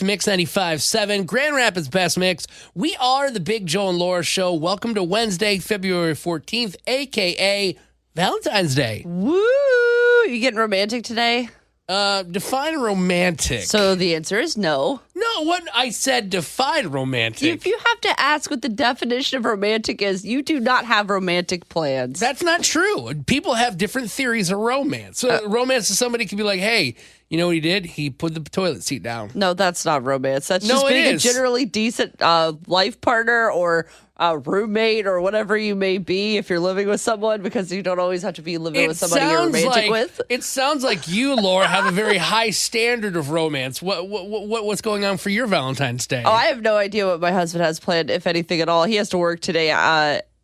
It's Mix 95.7, Grand Rapids Best Mix. We are the Big Joe and Laura Show. Welcome to Wednesday, February 14th, a.k.a. Valentine's Day. Woo! You getting romantic today? Define romantic. So the answer is no. No, what I said define romantic. If you have to ask what the definition of romantic is, you do not have romantic plans. That's not true. People have different theories of romance. So romance is somebody could be like, hey, you know what he did? He put the toilet seat down. No, that's not romance. That's No, just it being is. a generally decent life partner or roommate or whatever you may be if you're living with someone, because you don't always have to be living with somebody you're romantic with. It sounds like you, Laura, have a very high standard of romance. What's going on for your Valentine's Day? Oh, I have no idea what my husband has planned, if anything at all. He has to work today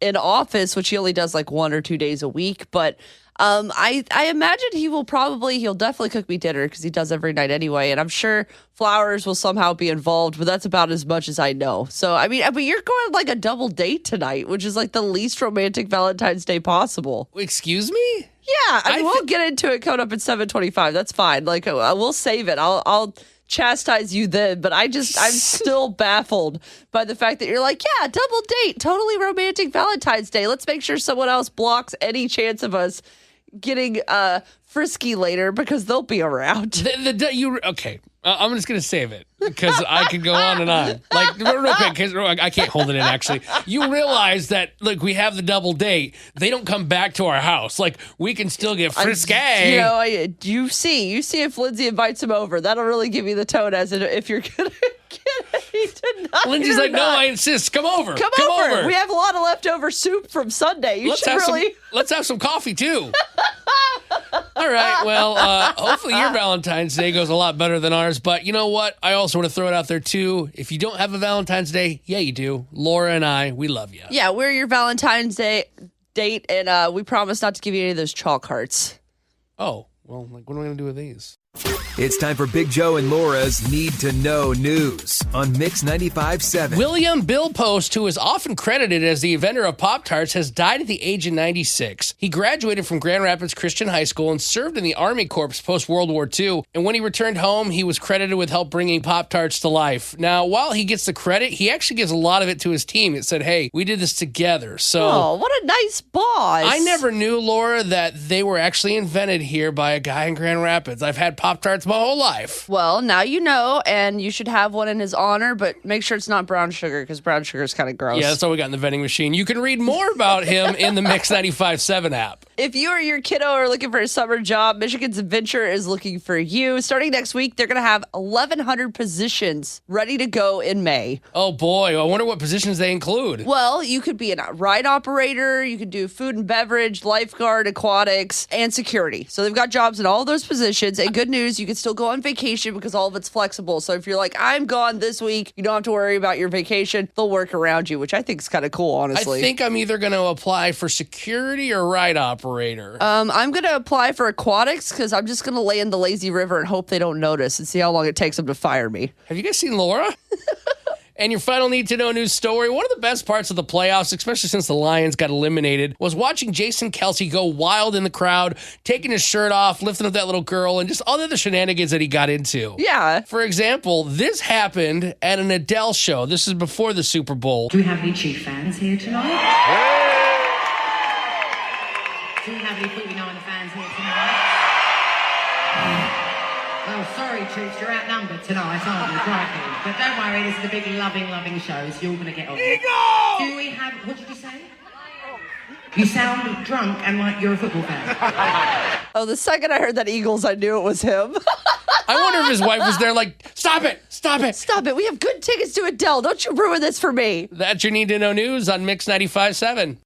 in office, which he only does like 1 or 2 days a week. But I imagine he'll definitely cook me dinner because he does every night anyway. And I'm sure flowers will somehow be involved, but that's about as much as I know. So, I mean, but you're going like a double date tonight, which is like the least romantic Valentine's Day possible. Excuse me? Yeah, I mean, we'll get into it coming up at 7:25. That's fine. Like, we'll save it. I'll chastise you then, but I'm still baffled by the fact that you're like, yeah, double date, totally romantic Valentine's Day. Let's make sure someone else blocks any chance of us getting frisky later because they'll be around. Okay. I'm just going to save it because I could go on and on. Like, real quick, 'cause I can't hold it in, actually. You realize that, look, we have the double date. They don't come back to our house. Like, we can still get frisky. You see if Lindsay invites him over. That'll really give you the tone as if you're going to get any tonight. Lindsay's like, no, I insist. Come over. Come over. We have a lot of leftover soup from Sunday. Let's have some coffee, too. All right. Well, hopefully your Valentine's Day goes a lot better than ours. But you know what? I also want to throw it out there, too. If you don't have a Valentine's Day, yeah, you do. Laura and I, we love you. Yeah, we're your Valentine's Day date, and we promise not to give you any of those chalk hearts. Oh, well, like, what am I going to do with these? It's time for Big Joe and Laura's Need to Know News on Mix 95.7. William Bill Post, who is often credited as the inventor of Pop-Tarts, has died at the age of 96. He graduated from Grand Rapids Christian High School and served in the Army Corps post-World War II. And when he returned home, he was credited with help bringing Pop-Tarts to life. Now, while he gets the credit, he actually gives a lot of it to his team. It said, hey, we did this together. So, oh, what a nice boss. I never knew, Laura, that they were actually invented here by a guy in Grand Rapids. I've had Pop-Tarts my whole life. Well, now you know, and you should have one in his honor, but make sure it's not brown sugar, because brown sugar is kind of gross. Yeah, that's all we got in the vending machine. You can read more about him in the Mix 95.7 app. If you or your kiddo are looking for a summer job, Michigan's Adventure is looking for you. Starting next week, they're going to have 1,100 positions ready to go in May. Oh, boy. I wonder what positions they include. Well, you could be a ride operator. You could do food and beverage, lifeguard, aquatics, and security. So they've got jobs in all those positions. And good news, you can still go on vacation because all of it's flexible. So if you're like, I'm gone this week, you don't have to worry about your vacation. They'll work around you, which I think is kind of cool, honestly. I think I'm either going to apply for security or ride operator. I'm going to apply for aquatics because I'm just going to lay in the lazy river and hope they don't notice and see how long it takes them to fire me. Have you guys seen Laura? And your final Need to Know news story, one of the best parts of the playoffs, especially since the Lions got eliminated, was watching Jason Kelce go wild in the crowd, taking his shirt off, lifting up that little girl, and just all the other shenanigans that he got into. Yeah. For example, this happened at an Adele show. This is before the Super Bowl. Do we have any Chief fans here tonight? Do we have any 49 fans here tonight? Well, sorry, Chiefs, you're outnumbered tonight, aren't you? Crikey. But don't worry, this is a big loving show, so you're going to get on. Eagle! Do we have, what did you say? You sound drunk and like you're a football fan. Oh, the second I heard that Eagles, I knew it was him. I wonder if his wife was there like, stop it. Stop it. We have good tickets to Adele. Don't you ruin this for me. That's your Need to Know news on Mix 95.7.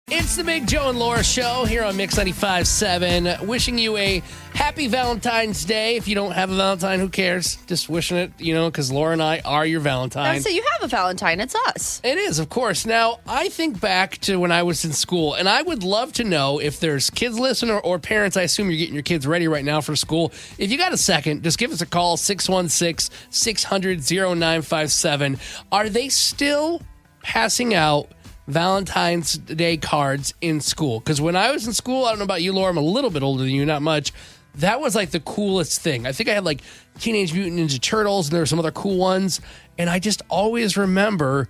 It's the Big Joe and Laura Show here on Mix 95.7. Wishing you a happy Valentine's Day. If you don't have a Valentine, who cares? Just wishing it, because Laura and I are your Valentine. So you have a Valentine. It's us. It is, of course. Now, I think back to when I was in school, and I would love to know if there's kids listening or parents. I assume you're getting your kids ready right now for school. If you got a second, just give us a call, 616-600-0957. Are they still passing out Valentine's Day cards in school? Because when I was in school, I don't know about you, Laura, I'm a little bit older than you, not much. that was like the coolest thing. I think I had like Teenage Mutant Ninja Turtles, and there were some other cool ones. And I just always remember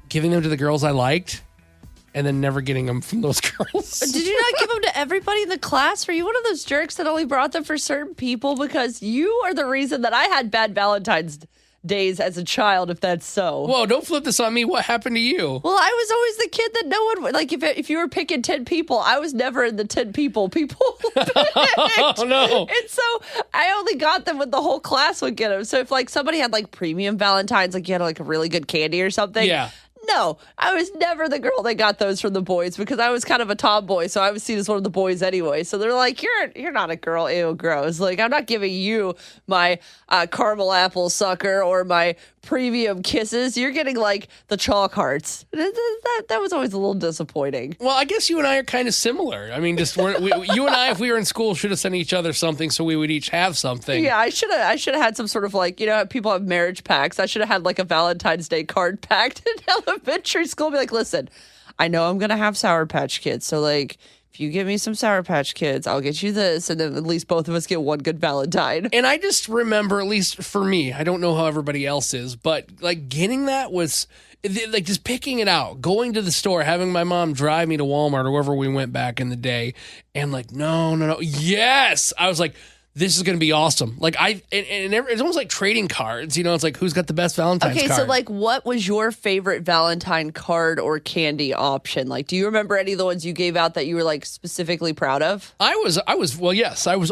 giving them to the girls I liked and then never getting them from those girls. Did you not give them to everybody in the class? Were you one of those jerks that only brought them for certain people? Because you are the reason that I had bad Valentine's days as a child, if that's so. Whoa, don't flip this on me. What happened to you? Well, I was always the kid that no one would, like, if you were picking 10 people, I was never in the 10 people picked. Oh, no. And so I only got them when the whole class would get them. So if, like, somebody had, like, premium Valentines, like, you had, like, a really good candy or something. Yeah. No, I was never the girl that got those from the boys because I was kind of a tomboy, so I was seen as one of the boys anyway. So they're like, "You're not a girl, ew, gross." Like, I'm not giving you my caramel apple sucker or my premium kisses. You're getting like the chalk hearts. That was always a little disappointing. Well, I guess you and I are kind of similar. I mean, just you and I, if we were in school, should have sent each other something so we would each have something. Yeah, I should have had some sort of like, you know, people have marriage packs. I should have had like a Valentine's Day card packed in elementary school. Be like, listen, I know I'm gonna have Sour Patch Kids, so like, if you give me some Sour Patch Kids, I'll get you this, and then at least both of us get one good Valentine. And I just remember, at least for me, I don't know how everybody else is, but like getting that was like just picking it out, going to the store, having my mom drive me to Walmart or wherever we went back in the day, and like, no, yes, I was like, this is going to be awesome. Like it's almost like trading cards, you know, it's like who's got the best Valentine's card. Okay, so like what was your favorite Valentine card or candy option? Like, do you remember any of the ones you gave out that you were like specifically proud of? I was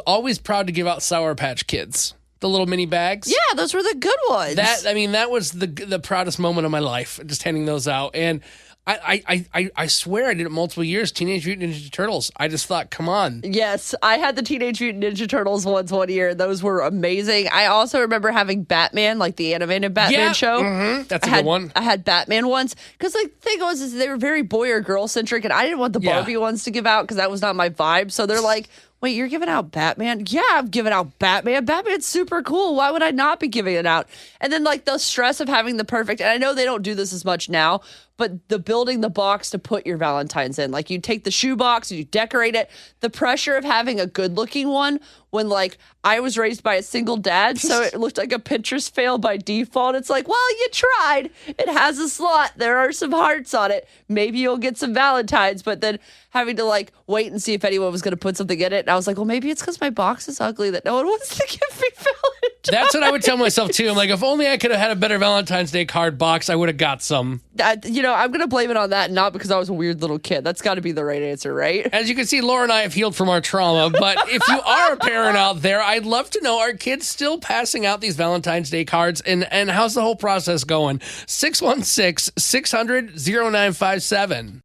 always proud to give out Sour Patch Kids. The little mini bags. Yeah, those were the good ones. That was the proudest moment of my life, just handing those out. And I swear I did it multiple years. Teenage Mutant Ninja Turtles. I just thought, come on. Yes, I had the Teenage Mutant Ninja Turtles ones one year. Those were amazing. I also remember having Batman, like the animated Batman show. Mm-hmm. That's a good one. I had Batman ones because like the thing was is they were very boy or girl centric, and I didn't want the Barbie ones to give out because that was not my vibe. So they're like, wait, you're giving out Batman? Yeah, I'm giving out Batman. Batman's super cool. Why would I not be giving it out? And then like the stress of having the perfect, and I know they don't do this as much now, but the building the box to put your Valentines in. Like you take the shoe box and you decorate it. The pressure of having a good looking one when like I was raised by a single dad, so it looked like a Pinterest fail by default. It's like, well, you tried. It has a slot. There are some hearts on it. Maybe you'll get some Valentines, but then having to like wait and see if anyone was going to put something in it. And I was like, well, maybe it's because my box is ugly that no one wants to give me Valentines. That's what I would tell myself too. I'm like, if only I could have had a better Valentine's Day card box, I would have got some. You know, I'm going to blame it on that, not because I was a weird little kid. That's got to be the right answer, right? As you can see, Laura and I have healed from our trauma. But if you are a parent out there, I'd love to know, are kids still passing out these Valentine's Day cards? And how's the whole process going? 616-600-0957.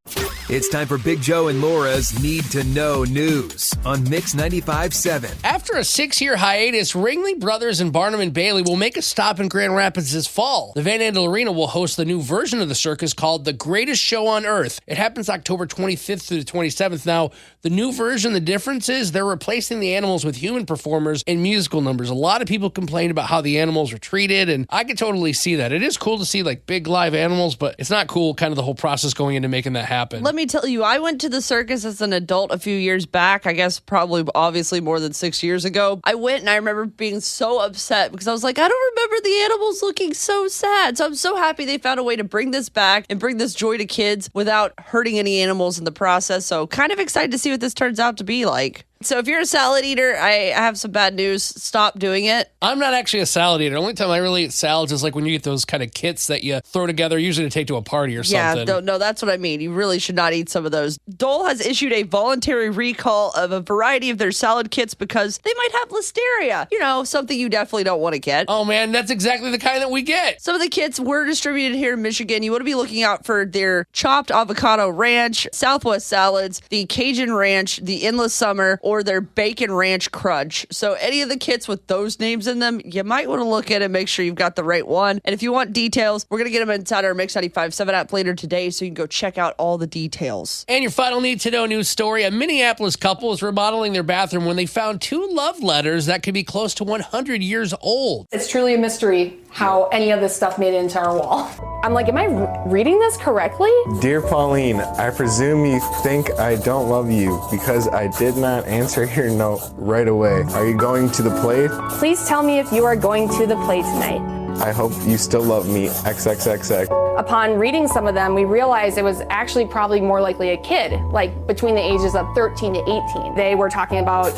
It's time for Big Joe and Laura's Need to Know News on Mix 95.7. After a 6-year hiatus, Ringling Brothers and Barnum and Bailey will make a stop in Grand Rapids this fall. The Van Andel Arena will host the new version of the circus called The Greatest Show on Earth. It happens October 25th through the 27th. Now, the new version, the difference is they're replacing the animals with human performers and musical numbers. A lot of people complained about how the animals were treated, and I could totally see that. It is cool to see like big live animals, but it's not cool kind of the whole process going into making that happen. Let me tell you, I went to the circus as an adult a few years back. I guess probably obviously more than 6 years ago. I went and I remember being so upset because I was like, I don't remember the animals looking so sad. So I'm so happy they found a way to bring this back and bring this joy to kids without hurting any animals in the process. So kind of excited to see what this turns out to be like. So if you're a salad eater, I have some bad news. Stop doing it. I'm not actually a salad eater. The only time I really eat salads is like when you get those kind of kits that you throw together, usually to take to a party or something. Yeah, no, that's what I mean. You really should not eat some of those. Dole has issued a voluntary recall of a variety of their salad kits because they might have listeria. You know, something you definitely don't want to get. Oh man, that's exactly the kind that we get. Some of the kits were distributed here in Michigan. You want to be looking out for their chopped avocado ranch, Southwest salads, the Cajun ranch, the endless summer, or their bacon ranch crunch. So any of the kits with those names in them, you might want to look at it and make sure you've got the right one. And if you want details, we're going to get them inside our Mix 95.7 app later today, so you can go check out all the details. And your final need to know news story: a Minneapolis couple is remodeling their bathroom when they found 2 love letters that could be close to 100 years old. It's truly a mystery how any of this stuff made it into our wall. I'm like, am I reading this correctly? Dear Pauline, I presume you think I don't love you because I did not answer your note right away. Are you going to the play? Please tell me if you are going to the play tonight. I hope you still love me. XXXX. Upon reading some of them, we realized it was actually probably more likely a kid, like between the ages of 13 to 18. They were talking about,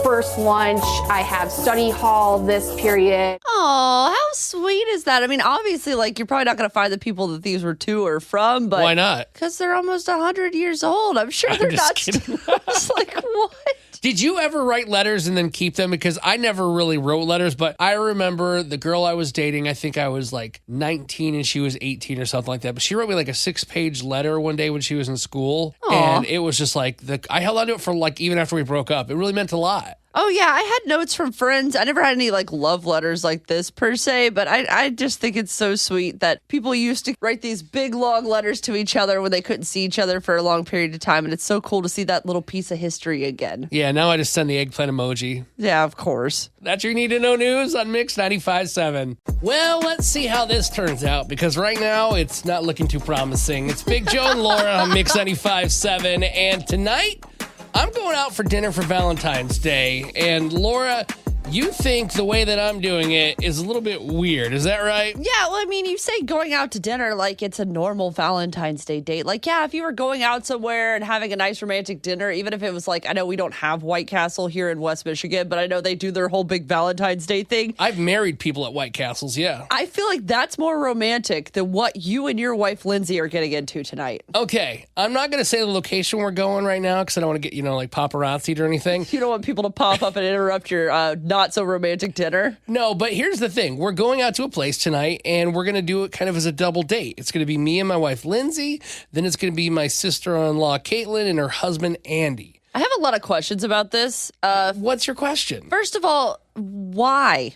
first lunch, I have study hall this period. Oh, how sweet is that? I mean, obviously, you're probably not going to find the people that these were to or from, but why not? Because they're almost 100 years old. I'm sure they're not. It's like, what? Did you ever write letters and then keep them? Because I never really wrote letters, but I remember the girl I was dating, I think I was 19 and she was 18 or something like that. But she wrote me a 6-page letter one day when she was in school. Aww. And it was just I held on to it for even after we broke up. It really meant a lot. Oh, yeah. I had notes from friends. I never had any love letters like this per se, but I just think it's so sweet that people used to write these big, long letters to each other when they couldn't see each other for a long period of time. And it's so cool to see that little piece of history again. Yeah, now I just send the eggplant emoji. Yeah, of course. That's your Need to Know news on Mix 95.7. Well, let's see how this turns out, because right now it's not looking too promising. It's Big Joe and Laura on Mix 95.7, and tonight I'm going out for dinner for Valentine's Day. And Laura, you think the way that I'm doing it is a little bit weird. Is that right? Yeah, well, I mean, you say going out to dinner like it's a normal Valentine's Day date. If you were going out somewhere and having a nice romantic dinner, even if it was I know we don't have White Castle here in West Michigan, but I know they do their whole big Valentine's Day thing. I've married people at White Castles, yeah. I feel like that's more romantic than what you and your wife, Lindsay, are getting into tonight. Okay, I'm not going to say the location we're going right now because I don't want to get, paparazzi'd or anything. You don't want people to pop up and interrupt your not so romantic dinner. No, but here's the thing. We're going out to a place tonight and we're going to do it kind of as a double date. It's going to be me and my wife, Lindsay. Then it's going to be my sister-in-law, Caitlin, and her husband, Andy. I have a lot of questions about this. What's your question? First of all, why?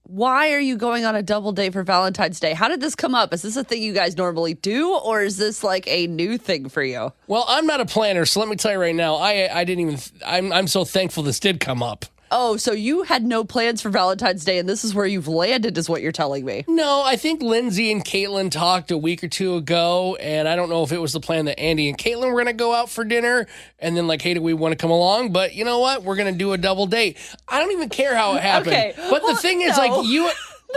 Why are you going on a double date for Valentine's Day? How did this come up? Is this a thing you guys normally do, or is this a new thing for you? Well, I'm not a planner, so let me tell you right now, I didn't even, I'm so thankful this did come up. Oh, so you had no plans for Valentine's Day, and this is where you've landed, is what you're telling me. No, I think Lindsay and Caitlin talked a week or two ago, and I don't know if it was the plan that Andy and Caitlin were going to go out for dinner, and then hey, do we want to come along? But you know what? We're going to do a double date. I don't even care how it happened. Okay. But the thing is, you...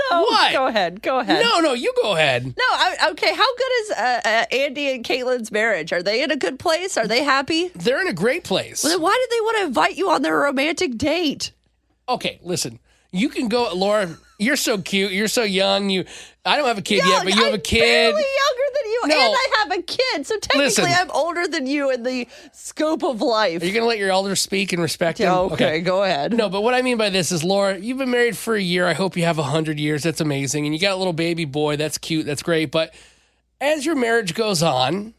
No, what? Go ahead. No, you go ahead. No, okay. How good is Andy and Caitlin's marriage? Are they in a good place? Are they happy? They're in a great place. Well, then why did they want to invite you on their romantic date? Okay, listen. You can go, Laura. You're so cute. You're so young. I don't have a kid yet, but you have a kid. I'm barely younger than you, No. and I have a kid. So technically, Listen. I'm older than you in the scope of life. Are you going to let your elders speak and respect them? Okay, go ahead. No, but what I mean by this is, Laura, you've been married for a year. I hope you have 100 years. That's amazing. And you got a little baby boy. That's cute. That's great. But as your marriage goes on,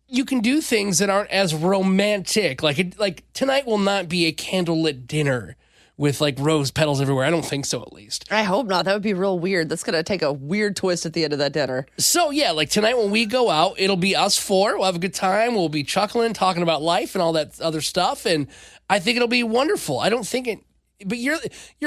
you can do things that aren't as romantic. Like tonight will not be a candlelit dinner with rose petals everywhere. I don't think so, at least. I hope not. That would be real weird. That's going to take a weird twist at the end of that dinner. So, yeah, tonight when we go out, it'll be us four. We'll have a good time. We'll be chuckling, talking about life and all that other stuff. And I think it'll be wonderful. I don't think it... But you're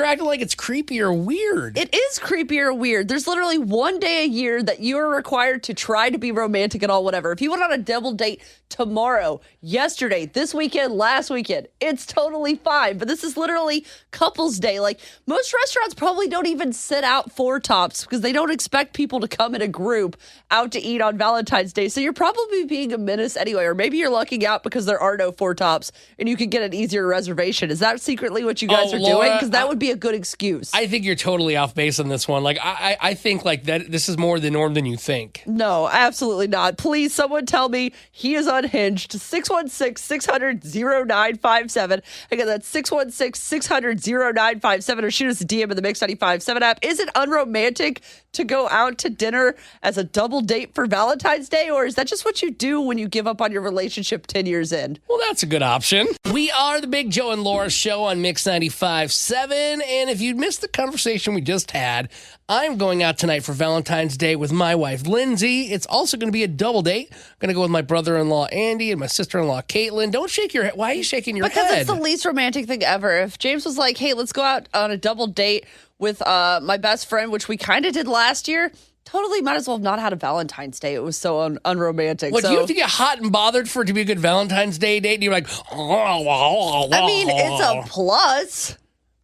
acting like it's creepy or weird. It is creepy or weird. There's literally one day a year that you are required to try to be romantic and all whatever. If you went on a double date tomorrow, yesterday, this weekend, last weekend, it's totally fine. But this is literally couples day. Most restaurants probably don't even sit out four tops because they don't expect people to come in a group out to eat on Valentine's Day. So you're probably being a menace anyway. Or maybe you're lucking out because there are no four tops and you can get an easier reservation. Is that secretly what you guys are doing? Because that would be a good excuse. I think you're totally off base on this one. I think that this is more the norm than you think. No, absolutely not. Please, someone tell me he is unhinged. 616-600-0957. Again, that's 616-600-0957, or shoot us a DM in the Mix 95.7 app. Is it unromantic to go out to dinner as a double date for Valentine's Day, or is that just what you do when you give up on your relationship 10 years in? Well, that's a good option. We are the Big Joe and Laura Show on Mix 95.7, and if you missed the conversation we just had, I'm going out tonight for Valentine's Day with my wife, Lindsay. It's also going to be a double date. I'm going to go with my brother-in-law, Andy, and my sister-in-law, Caitlin. Don't shake your head. Why are you shaking your head? Because it's the least romantic thing ever. If James was like, hey, let's go out on a double date with my best friend, which we kind of did last year, totally might as well have not had a Valentine's Day. It was so unromantic. What, so, do you have to get hot and bothered for it to be a good Valentine's Day date? And you're like, I mean, it's a plus.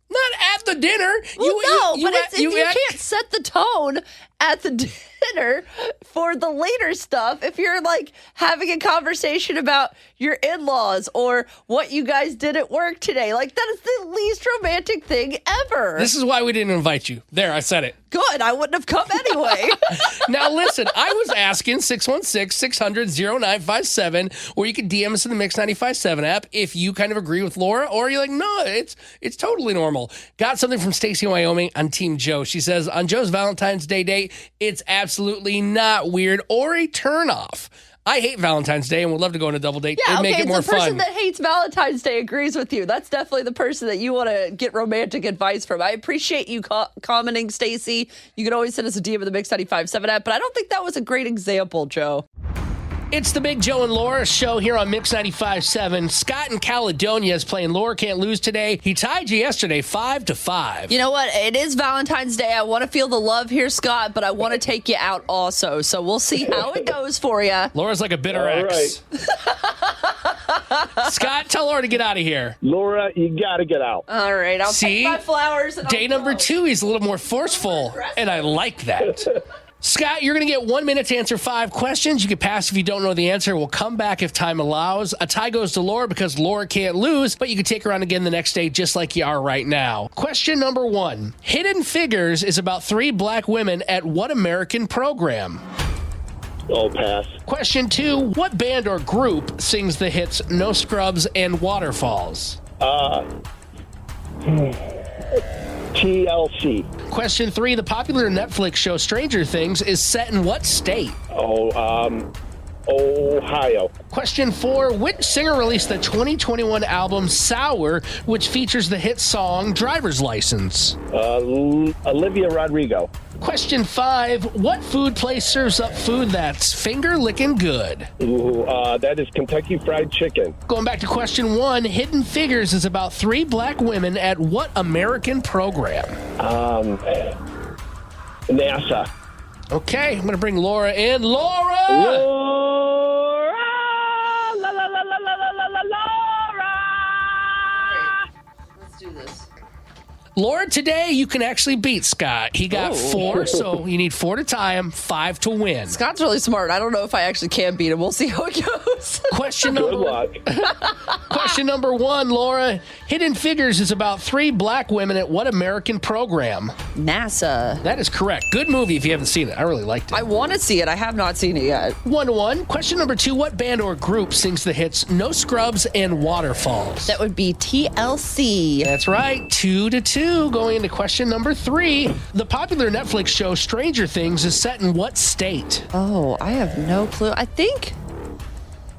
Not at the dinner. Well, you can't set the tone at the dinner for the later stuff if you're like having a conversation about your in-laws or what you guys did at work today. Like, that is the least romantic thing ever. This is why we didn't invite you. There, I said it. Good. I wouldn't have come anyway. Now, listen, I was asking 616-600-0957, or you can DM us in the Mix 95.7 app if you kind of agree with Laura, or you're like, no, it's totally normal. Got something from Stacy, Wyoming on Team Joe. She says, on Joe's Valentine's Day date, it's absolutely not weird or a turnoff. I hate Valentine's Day and would love to go on a double date and make it more the person fun. that hates Valentine's Day agrees with you. That's definitely the person that you want to get romantic advice from. I appreciate you commenting, Stacy. You can always send us a DM of the Mix 95.7 app, but I don't think that was a great example, Joe. It's the Big Joe and Laura show here on Mix 95.7. Scott in Caledonia is playing Laura Can't Lose today. He tied you yesterday 5-5. You know what? It is Valentine's Day. I want to feel the love here, Scott, but I want to take you out also. So we'll see how it goes for you. Laura's like a bitter ex. Scott, tell Laura to get out of here. Laura, you got to get out. All right. I'll take my flowers. And Day number 2, he's a little more forceful, and I like that. Scott, you're going to get 1 minute to answer 5 questions. You can pass if you don't know the answer. We'll come back if time allows. A tie goes to Laura because Laura can't lose, but you can take her on again the next day just like you are right now. Question number 1. Hidden Figures is about 3 black women at what American program? Oh, pass. Question 2. What band or group sings the hits No Scrubs and Waterfalls? TLC. Question 3. The popular Netflix show Stranger Things is set in what state? Ohio. Question 4. Which singer released the 2021 album Sour, which features the hit song Driver's License? Olivia Rodrigo. Question 5. What food place serves up food that's finger-licking good? Ooh, that is Kentucky Fried Chicken. Going back to question 1, Hidden Figures is about 3 black women at what American program? NASA. Okay, I'm going to bring Laura in. Laura! Laura! La, la, la, la, la, la, la, Laura! Let's do this. Laura, today you can actually beat Scott. He got 4, so you need 4 to tie him, 5 to win. Scott's really smart. I don't know if I actually can beat him. We'll see how it goes. Question Good number luck. Question number 1, Laura. Hidden Figures is about 3 black women at what American program? NASA. That is correct. Good movie if you haven't seen it. I really liked it. I want to see it. I have not seen it yet. 1-1. Question number 2, what band or group sings the hits No Scrubs and Waterfalls? That would be TLC. That's right. 2-2. Going into question number 3. The popular Netflix show Stranger Things is set in what state? Oh, I have no clue. I think...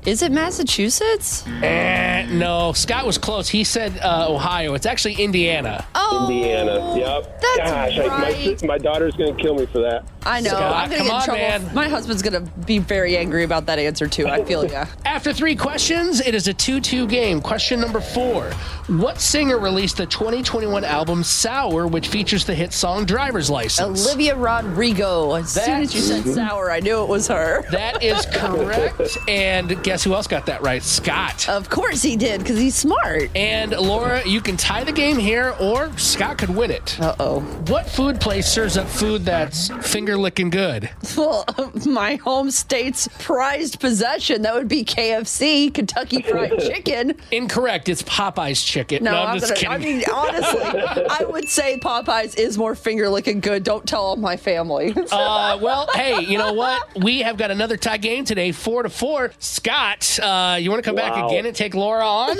Is it Massachusetts? No. Scott was close. He said Ohio. It's actually Indiana. Oh, Indiana. Yep. That's right. My daughter's going to kill me for that. I know. Scott, I'm going to get in trouble. man. My husband's going to be very angry about that answer, too. I feel ya. After 3 questions, it is a 2-2 game. Question number 4. What singer released the 2021 album Sour, which features the hit song Driver's License? Olivia Rodrigo. As soon as you said sour, I knew it was her. That is correct. And guess who else got that right? Scott. Of course he did, because he's smart. And Laura, you can tie the game here, or Scott could win it. Uh-oh. What food place serves up food that's finger-licking good? Well, my home state's prized possession. That would be KFC, Kentucky Fried Chicken. Incorrect. It's Popeye's chicken. No, I'm just kidding. I mean, honestly, I would say Popeyes is more finger-licking good. Don't tell all my family. Well, hey, you know what? We have got another tie game today, 4-4. Scott, you want to come back again and take Laura on?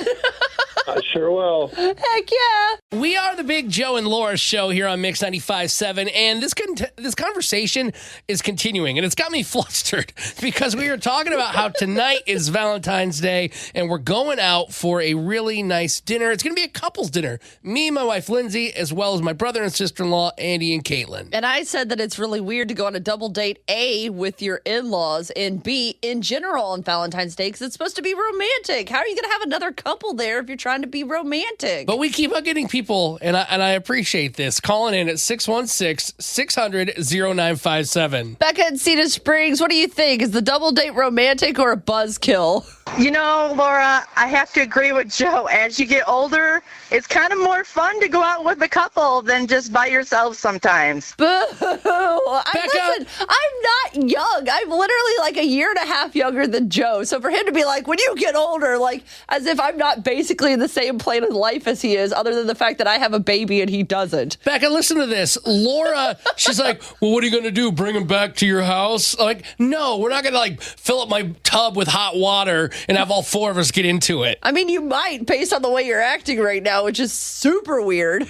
I sure will. Heck yeah. We are the Big Joe and Laura show here on Mix 95.7, and this conversation is continuing, and it's got me flustered because we are talking about how tonight is Valentine's Day, and we're going out for a really nice dinner. It's going to be a couple's dinner. Me and my wife, Lindsay, as well as my brother and sister-in-law, Andy and Caitlin. And I said that it's really weird to go on a double date, A, with your in-laws, and B, in general on Valentine's Day, because it's supposed to be romantic. How are you going to have another couple there if you're trying to be romantic? But we keep on getting people, and I appreciate this, calling in at 616-600-0957. 957. Becca in Cedar Springs, what do you think? Is the double date romantic or a buzzkill? You know, Laura, I have to agree with Joe. As you get older, it's kind of more fun to go out with a couple than just by yourself sometimes. Boo! Listen, I'm not young. I'm literally like a year and a half younger than Joe. So for him to be like, when you get older, like as if I'm not basically in the same plane of life as he is, other than the fact that I have a baby and he doesn't. Becca, listen to this. Laura, she's like, well, what are you going to do? Bring him back to your house? Like, no, we're not going to like fill up my tub with hot water and have all four of us get into it. I mean, you might based on the way you're acting right now, which is super weird.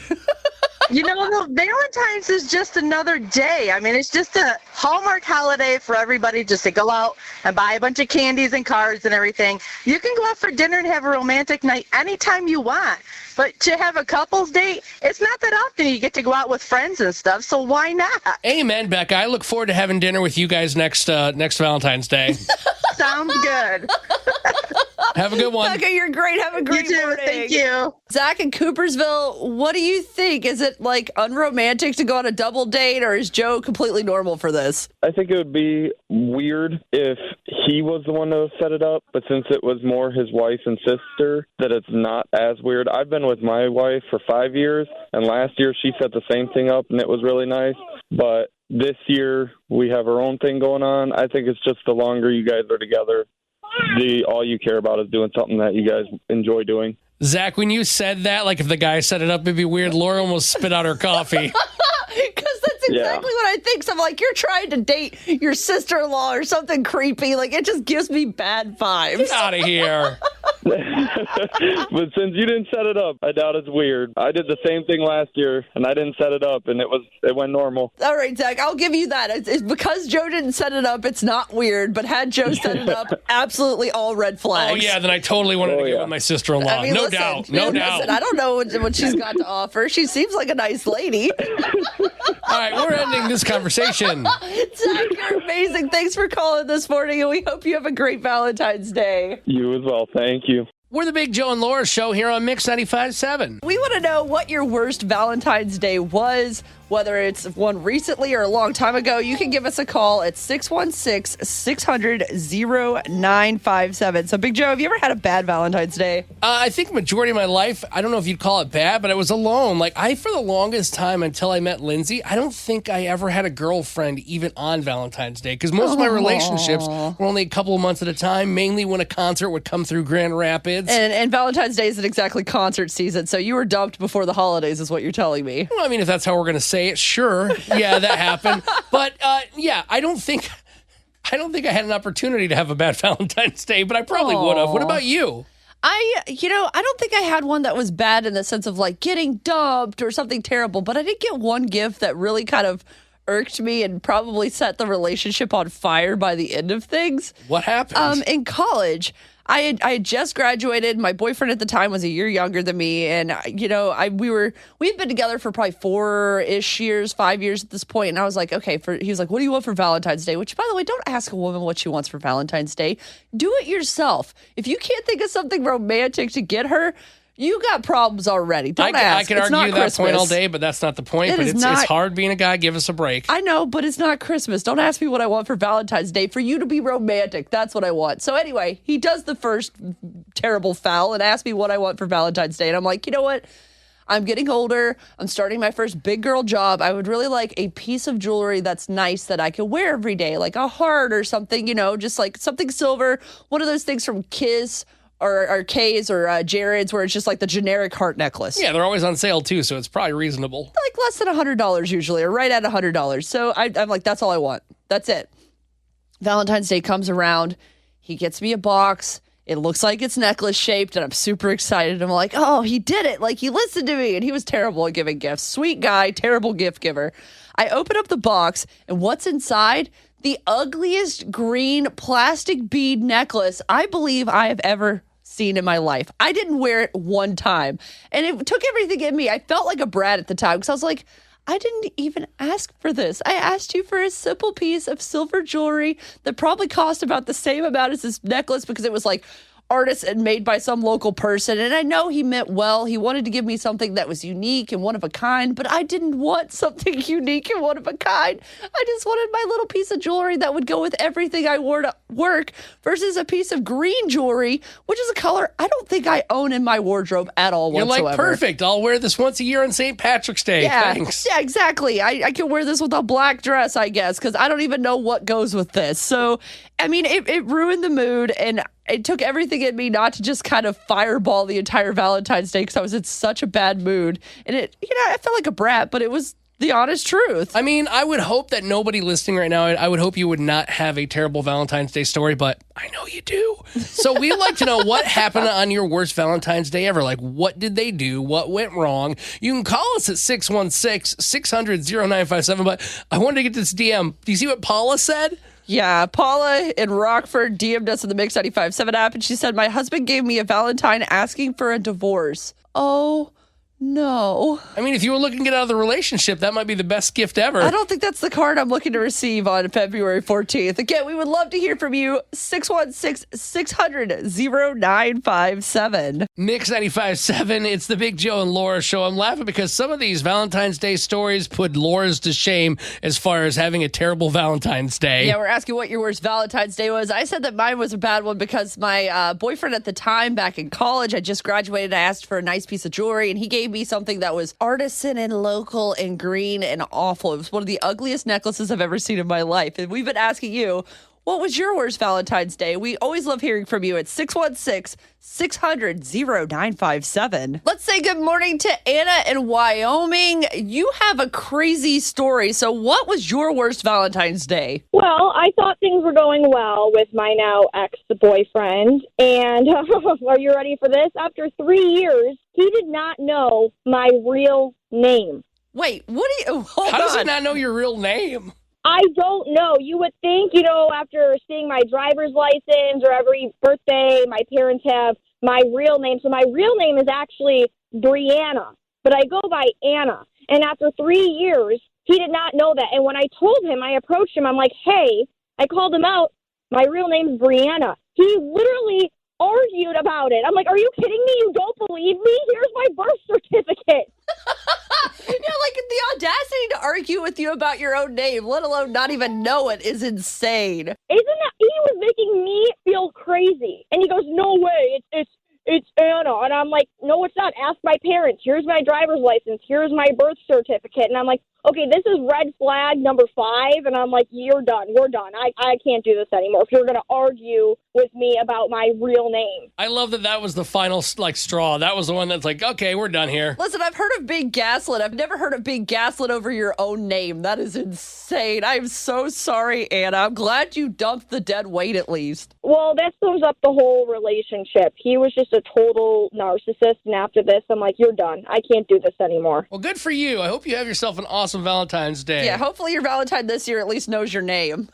You know, Valentine's is just another day. I mean, it's just a Hallmark holiday for everybody just to go out and buy a bunch of candies and cards and everything. You can go out for dinner and have a romantic night anytime you want. But to have a couple's date, it's not that often you get to go out with friends and stuff, so why not? Amen, Becca. I look forward to having dinner with you guys next Valentine's Day. Sounds good. Have a good one. Becca, you're great. Have a great You too. morning. Thank you. Zach in Coopersville, what do you think? Is it like unromantic to go on a double date, or is Joe completely normal for this? I think it would be weird if he was the one to set it up, but since it was more his wife and sister, that it's not as weird. I've been with my wife for 5 years, and last year she set the same thing up, and it was really nice. But this year we have our own thing going on. I think it's just the longer you guys are together, all you care about is doing something that you guys enjoy doing. Zach, when you said that, like if the guy set it up, it'd be weird. Laura almost spit out her coffee. Because that's exactly what I think. So I'm like, you're trying to date your sister-in-law or something creepy. Like, it just gives me bad vibes. Get out of here. But since you didn't set it up, I doubt it's weird. I did the same thing last year, and I didn't set it up, and it went normal. All right, Zach, I'll give you that. It's because Joe didn't set it up, it's not weird. But had Joe set it up, absolutely all red flags. Oh, yeah, then I totally wanted to get with my sister-in-law. I mean, no listen, doubt. No doubt. Listen, I don't know what she's got to offer. She seems like a nice lady. All right, we're ending this conversation. Zach, you're amazing. Thanks for calling this morning, and we hope you have a great Valentine's Day. You as well. Thank you. We're the Big Joe and Laura Show here on Mix 95.7. We want to know what your worst Valentine's Day was, whether it's one recently or a long time ago. You can give us a call at 616-600-0957. So, Big Joe, have you ever had a bad Valentine's Day? I think majority of my life, I don't know if you'd call it bad, but I was alone. Like, for the longest time until I met Lindsay, I don't think I ever had a girlfriend even on Valentine's Day, because most of my relationships were only a couple of months at a time, mainly when a concert would come through Grand Rapids. And Valentine's Day isn't exactly concert season, so you were dumped before the holidays is what you're telling me. Well, I mean, if that's how we're going to say it, sure. Yeah, that happened. But, yeah, I don't think I had an opportunity to have a bad Valentine's Day, but I probably would have. What about you? I don't think I had one that was bad in the sense of like getting dumped or something terrible, but I did get one gift that really kind of irked me and probably set the relationship on fire by the end of things. What happened? In college, I had just graduated. My boyfriend at the time was a year younger than me, and we've been together for probably 4-ish years, 5 years at this point. And I was like, okay. He was like, what do you want for Valentine's Day? Which, by the way, don't ask a woman what she wants for Valentine's Day. Do it yourself. If you can't think of something romantic to get her, you got problems already. Don't ask. I can It's argue not that Christmas. point all day, but that's not the point. But it's hard being a guy. Give us a break. I know, but it's not Christmas. Don't ask me what I want for Valentine's Day. For you to be romantic, that's what I want. So anyway, he does the first terrible foul and asks me what I want for Valentine's Day. And I'm like, you know what? I'm getting older. I'm starting my first big girl job. I would really like a piece of jewelry that's nice that I can wear every day, like a heart or something, just like something silver. One of those things from Kiss or K's or Jared's where it's just like the generic heart necklace. Yeah, they're always on sale too, so it's probably reasonable. Like less than $100 usually, or right at $100. So I'm like, that's all I want. That's it. Valentine's Day comes around. He gets me a box. It looks like it's necklace shaped, and I'm super excited. I'm like, oh, he did it. Like, he listened to me, and he was terrible at giving gifts. Sweet guy, terrible gift giver. I open up the box, and what's inside? The ugliest green plastic bead necklace I believe I have ever seen in my life. I didn't wear it one time, and it took everything in me. I felt like a brat at the time because I was like, I didn't even ask for this. I asked you for a simple piece of silver jewelry that probably cost about the same amount as this necklace because it was like artist and made by some local person. And I know he meant well. He wanted to give me something that was unique and one of a kind, but I didn't want something unique and one of a kind. I just wanted my little piece of jewelry that would go with everything I wore to work versus a piece of green jewelry, which is a color I don't think I own in my wardrobe at all You're whatsoever. like, perfect. I'll wear this once a year on St. Patrick's Day. Yeah, Thanks. yeah, exactly. I can wear this with a black dress, I guess, because I don't even know what goes with this. So, I mean, it ruined the mood, and it took everything in me not to just kind of fireball the entire Valentine's Day because I was in such a bad mood. And I felt like a brat, but it was the honest truth. I mean, I would hope that nobody listening right now, I would hope you would not have a terrible Valentine's Day story, but I know you do. So we'd like to know what happened on your worst Valentine's Day ever. Like, what did they do? What went wrong? You can call us at 616-600-0957, but I wanted to get this DM. Do you see what Paula said? Yeah, Paula in Rockford DM'd us in the Mix 95.7 app, and she said, my husband gave me a Valentine asking for a divorce. Oh, no. I mean, if you were looking to get out of the relationship, that might be the best gift ever. I don't think that's the card I'm looking to receive on February 14th. Again, we would love to hear from you. 616-600-0957. Mix 95.7, it's the Big Joe and Laura show. I'm laughing because some of these Valentine's Day stories put Laura's to shame as far as having a terrible Valentine's Day. Yeah, we're asking what your worst Valentine's Day was. I said that mine was a bad one because my boyfriend at the time back in college, I just graduated, I asked for a nice piece of jewelry, and he gave me something that was artisan and local and green and awful. It was one of the ugliest necklaces I've ever seen in my life. And we've been asking you, what was your worst Valentine's Day? We always love hearing from you at 616-600-0957. Let's say good morning to Anna in Wyoming. You have a crazy story. So what was your worst Valentine's Day? Well, I thought things were going well with my now ex-boyfriend. And are you ready for this? After 3 years, he did not know my real name. Wait, what do you... How does he not know your real name? I don't know. You would think, after seeing my driver's license or every birthday, my parents have my real name. So my real name is actually Brianna, but I go by Anna. And after 3 years, he did not know that. And when I told him, I approached him, I'm like, hey, I called him out. My real name's Brianna. He literally argued about it. I'm like, are you kidding me? You don't believe me? Here's my birth certificate. Like the audacity to argue with you about your own name, let alone not even know it, is insane. Isn't that, he was making me feel crazy. And he goes, no way, it's Anna. And I'm like, no, it's not. Ask my parents. Here's my driver's license. Here's my birth certificate. And I'm like, okay, this is red flag number 5. And I'm like, you're done. We're done. I can't do this anymore if you're going to argue with me about my real name. I love that was the final straw. That was the one that's like, okay, we're done here. Listen, I've heard of being gaslit. I've never heard of being gaslit over your own name. That is insane. I'm so sorry, Anna. I'm glad you dumped the dead weight at least. Well, that sums up the whole relationship. He was just a total narcissist. And after this, I'm like, you're done. I can't do this anymore. Well, good for you. I hope you have yourself an awesome Valentine's Day. Yeah, hopefully your Valentine this year at least knows your name.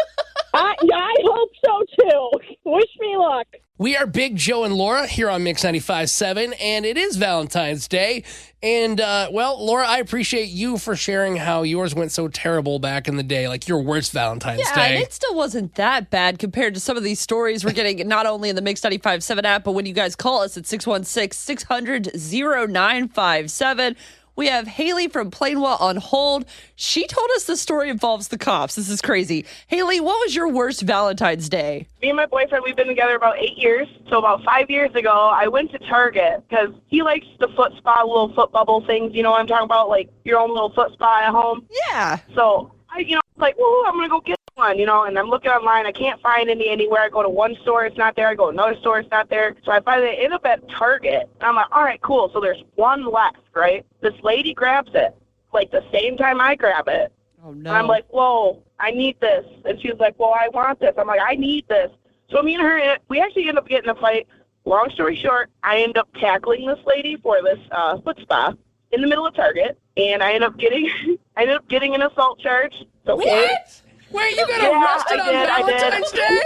I hope so, too. Wish me luck. We are Big Joe and Laura here on Mix 95.7, and it is Valentine's Day. And, Laura, I appreciate you for sharing how yours went so terrible back in the day, like your worst Valentine's Yeah, Day. and it still wasn't that bad compared to some of these stories we're getting not only in the Mix 95.7 app, but when you guys call us at 616-600-0957. We have Haley from Plainwell on hold. She told us the story involves the cops. This is crazy. Haley, what was your worst Valentine's Day? Me and my boyfriend, we've been together about 8 years. So about 5 years ago, I went to Target because he likes the foot spa, little foot bubble things. You know what I'm talking about? Like your own little foot spa at home. Yeah. So I, like, well, I'm going to go get one, and I'm looking online. I can't find anywhere. I go to one store, it's not there. I go to another store, it's not there. So I finally end up at Target. I'm like, all right, cool. So there's one left, right? This lady grabs it, like the same time I grab it. Oh, no. And I'm like, whoa, I need this. And she's like, well, I want this. I'm like, I need this. So me and her, we actually end up getting in a fight. Long story short, I end up tackling this lady for this foot spa in the middle of Target. And I end up getting an assault charge. Okay. What? Wait, you got arrested on Valentine's Day?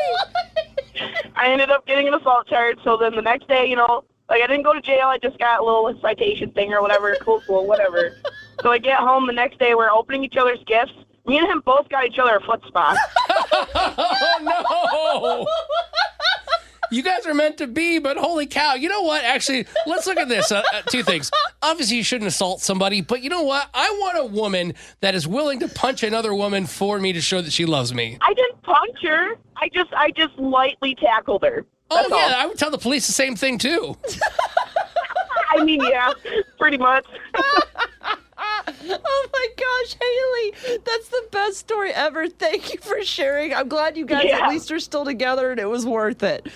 I ended up getting an assault charge. So then the next day, I didn't go to jail. I just got a little citation thing or whatever. Cool, whatever. So I get home the next day. We're opening each other's gifts. Me and him both got each other a foot spa. Oh, no. You guys are meant to be, but holy cow. You know what? Actually, let's look at this. Two things. Obviously, you shouldn't assault somebody, but you know what? I want a woman that is willing to punch another woman for me to show that she loves me. I didn't punch her. I just lightly tackled her. That's Oh, yeah. all. I would tell the police the same thing, too. I mean, yeah, pretty much. Oh my gosh, Haley, that's the best story ever. Thank you for sharing. I'm glad you guys at least are still together and it was worth it.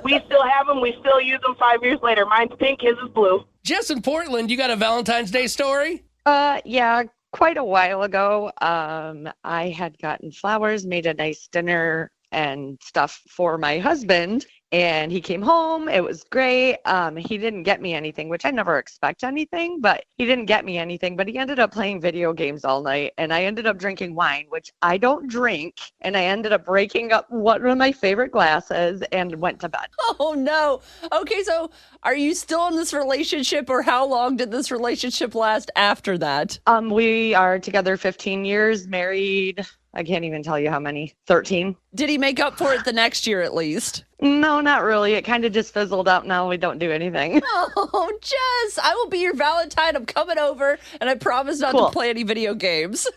We still have them. We still use them 5 years later. Mine's pink, his is blue. Jess in Portland, you got a Valentine's Day story? Yeah, quite a while ago. I had gotten flowers, made a nice dinner and stuff for my husband, and he came home. It was great. He didn't get me anything, which I never expect anything, but he didn't get me anything. But he ended up playing video games all night, and I ended up drinking wine, which I don't drink, and I ended up breaking up one of my favorite glasses and went to bed. Oh no. Okay, so are you still in this relationship, or how long did this relationship last after that? We are together 15 years, married. I can't even tell you how many. 13. Did he make up for it the next year at least? No, not really. It kind of just fizzled out. Now we don't do anything. Oh, Jess, I will be your Valentine. I'm coming over, and I promise not to play any video games.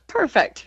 Perfect.